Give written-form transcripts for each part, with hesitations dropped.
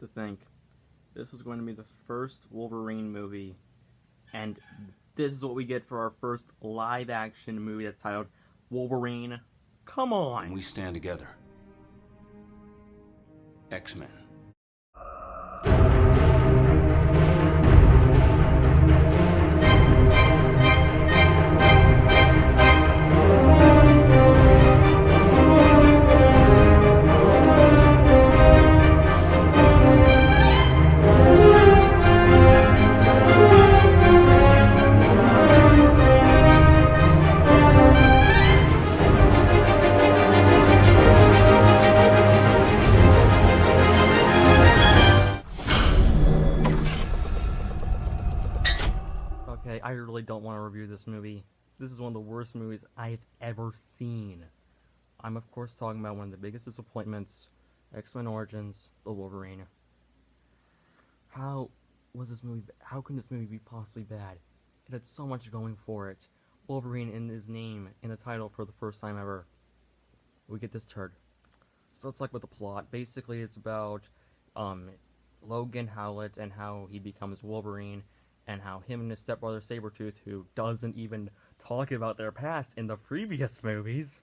To think this was going to be the first Wolverine movie, and this is what we get for our first live-action movie that's titled Wolverine. Come on! And we stand together. X-Men. Okay, I really don't want to review this movie. This is one of the worst movies I've ever seen. I'm of course talking about one of the biggest disappointments, X-Men Origins, The Wolverine. How was this movie? How can this movie be possibly bad? It had so much going for it. Wolverine in his name, in the title for the first time ever. We get this turd. So let's talk about the plot. Basically, it's about Logan Howlett and how he becomes Wolverine, and how him and his stepbrother Sabretooth, who doesn't even talk about their past in the previous movies.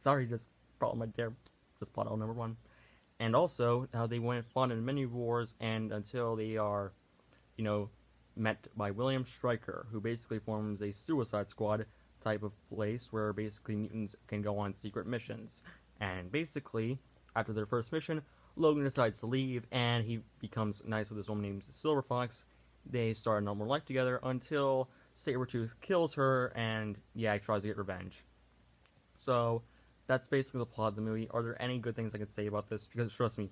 Sorry, just problem right there. Just plot hole number one. And also, how they went and fought in many wars, and until they are, met by William Stryker, who basically forms a Suicide Squad type of place where basically mutants can go on secret missions. And basically, after their first mission, Logan decides to leave, and he becomes nice with this woman named Silver Fox. They start a normal life together until Sabretooth kills her, and yeah, he tries to get revenge. So, that's basically the plot of the movie. Are there any good things I could say about this? Because trust me,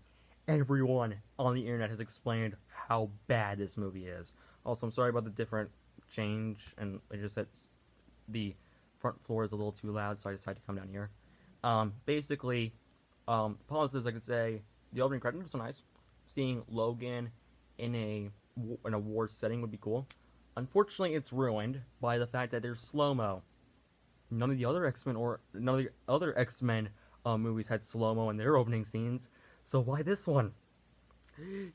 everyone on the internet has explained how bad this movie is. Also, I'm sorry about the different change, and I just said the front floor is a little too loud, so I decided to come down here. Basically, positives I could say, the opening credits are nice. Seeing Logan in a war setting would be cool. Unfortunately, it's ruined by the fact that there's slow-mo. None of the other X-Men movies had slow-mo in their opening scenes, so why this one?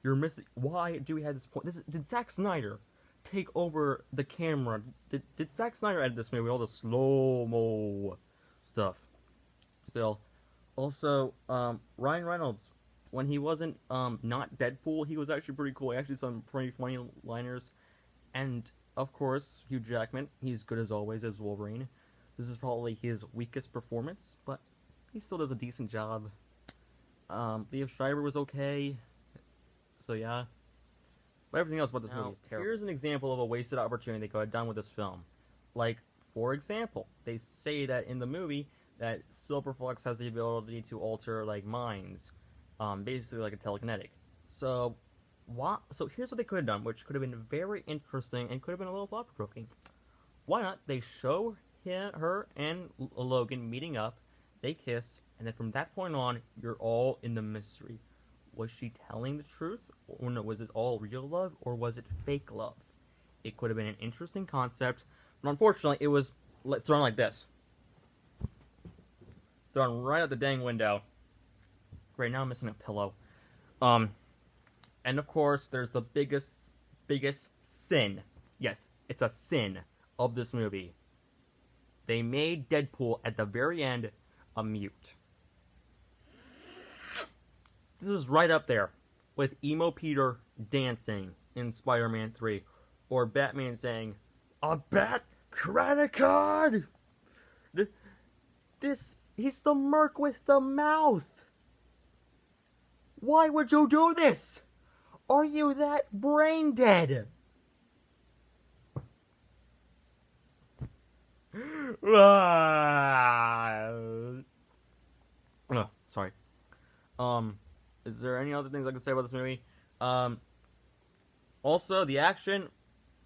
You're missing. Why do we have this point? Did Zack Snyder take over the camera? Did Zack Snyder edit this movie? All the slow-mo stuff. Still, also, Ryan Reynolds, when he wasn't not Deadpool, he was actually pretty cool. He actually some pretty funny liners, and of course, Hugh Jackman. He's good as always as Wolverine. This is probably his weakest performance, but he still does a decent job. Liev Schreiber was okay, so yeah. But everything else about this movie is terrible. Here's an example of a wasted opportunity they could have done with this film. Like, for example, they say that in the movie that Silver Fox has the ability to alter, like, minds. Basically like a telekinetic. So here's what they could have done, which could have been very interesting and could have been a little thought-provoking. Why not? They show her and Logan meeting up, they kiss, and then from that point on, you're all in the mystery. Was she telling the truth? Or no, was it all real love, or was it fake love? It could have been an interesting concept, but unfortunately, it was thrown like this. Thrown right out the dang window. Great, now I'm missing a pillow. And of course, there's the biggest sin. Yes, it's a sin of this movie. They made Deadpool at the very end a mute. This is right up there with Emo Peter dancing in Spider-Man 3, or Batman saying, "A bat credit card." He's the merc with the mouth. Why would you do this? Are you that brain dead? Sorry. Is there any other things I can say about this movie? Also, the action,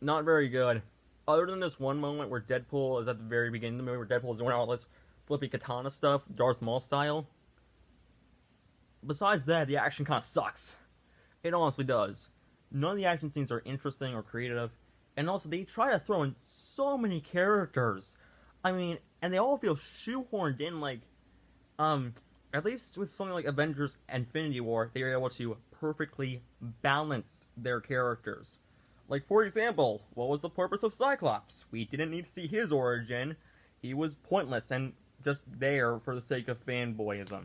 not very good. Other than this one moment where Deadpool is at the very beginning of the movie, where Deadpool is doing all this flippy katana stuff, Darth Maul style. Besides that, the action kind of sucks. It honestly does. None of the action scenes are interesting or creative. And also, they try to throw in so many characters. I mean, and they all feel shoehorned in, like, At least with something like Avengers Infinity War, they were able to perfectly balance their characters. Like, for example, what was the purpose of Cyclops? We didn't need to see his origin. He was pointless and just there for the sake of fanboyism.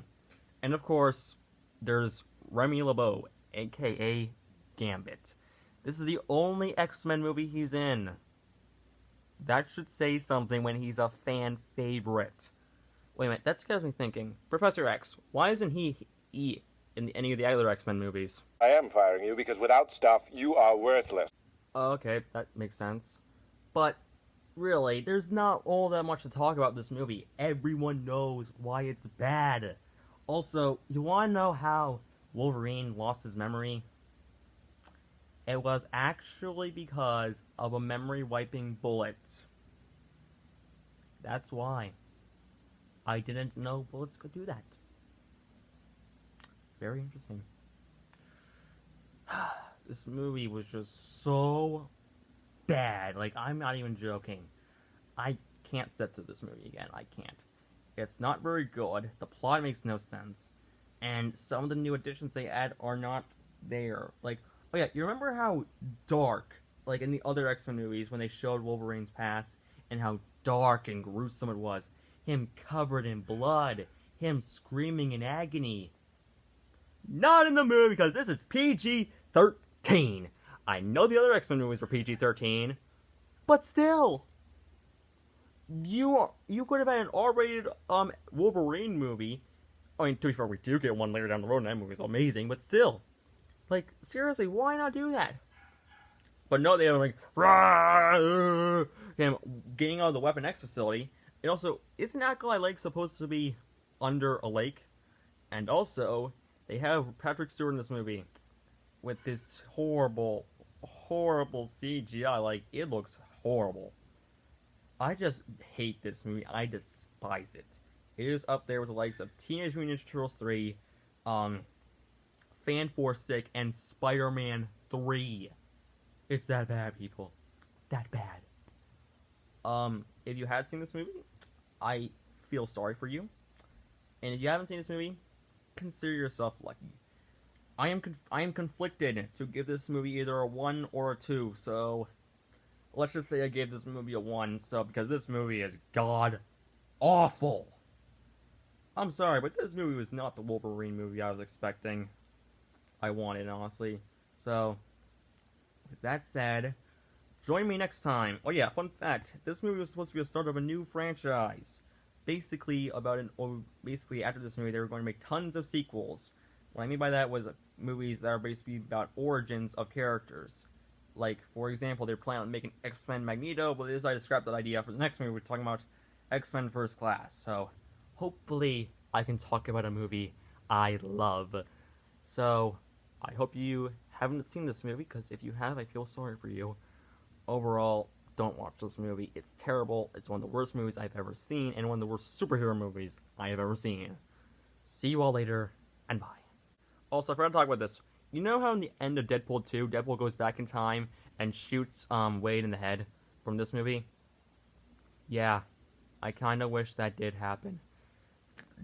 And of course, there's Remy LeBeau, aka Gambit. This is the only X-Men movie he's in. That should say something when he's a fan favorite. Wait a minute, that has me thinking. Professor X, why isn't he in any of the other X-Men movies? I am firing you because without stuff, you are worthless. Okay, that makes sense. But really, there's not all that much to talk about this movie. Everyone knows why it's bad. Also, you want to know how Wolverine lost his memory? It was actually because of a memory wiping bullet. That's why. I didn't know bullets could do that. Very interesting. This movie was just so bad. Like, I'm not even joking. I can't sit through this movie again. I can't. It's not very good. The plot makes no sense. And some of the new additions they add are not there. Like, oh yeah, you remember how dark, like in the other X-Men movies, when they showed Wolverine's past, and how dark and gruesome it was? Him covered in blood. Him screaming in agony. Not in the movie, because this is PG-13. I know the other X-Men movies were PG-13, but still, you could have had an R-rated Wolverine movie. I mean, to be fair, we do get one later down the road, and that movie's amazing. But still, like, seriously, why not do that? But no, they were like, rah, him getting out of the Weapon X facility. And also, isn't Alkali Lake supposed to be under a lake? And also, they have Patrick Stewart in this movie with this horrible, horrible CGI. Like, it looks horrible. I just hate this movie. I despise it. It is up there with the likes of Teenage Mutant Ninja Turtles 3, Fan Force Stick, and Spider-Man 3. It's that bad, people. That bad. If you had seen this movie, I feel sorry for you. And if you haven't seen this movie, consider yourself lucky. I am conflicted to give this movie either a 1 or a 2, so let's just say I gave this movie a 1, so because this movie is god awful. I'm sorry, but this movie was not the Wolverine movie I was expecting. I wanted, honestly. So, with that said, join me next time. Oh yeah, fun fact, this movie was supposed to be the start of a new franchise. Basically, basically after this movie, they were going to make tons of sequels. What I mean by that was movies that are basically about origins of characters. Like, for example, they're planning on making X-Men Magneto, but they decided to scrap that idea for the next movie. We're talking about X-Men First Class. So, hopefully, I can talk about a movie I love. So, I hope you haven't seen this movie, because if you have, I feel sorry for you. Overall, don't watch this movie. It's terrible. It's one of the worst movies I've ever seen, and one of the worst superhero movies I have ever seen. See you all later, and bye. Also, I forgot to talk about this. You know how in the end of Deadpool 2, Deadpool goes back in time and shoots Wade in the head from this movie? Yeah, I kind of wish that did happen.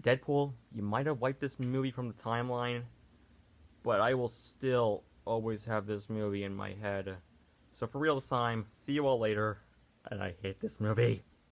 Deadpool, you might have wiped this movie from the timeline, but I will still always have this movie in my head. So for real this time, see you all later, and I hate this movie.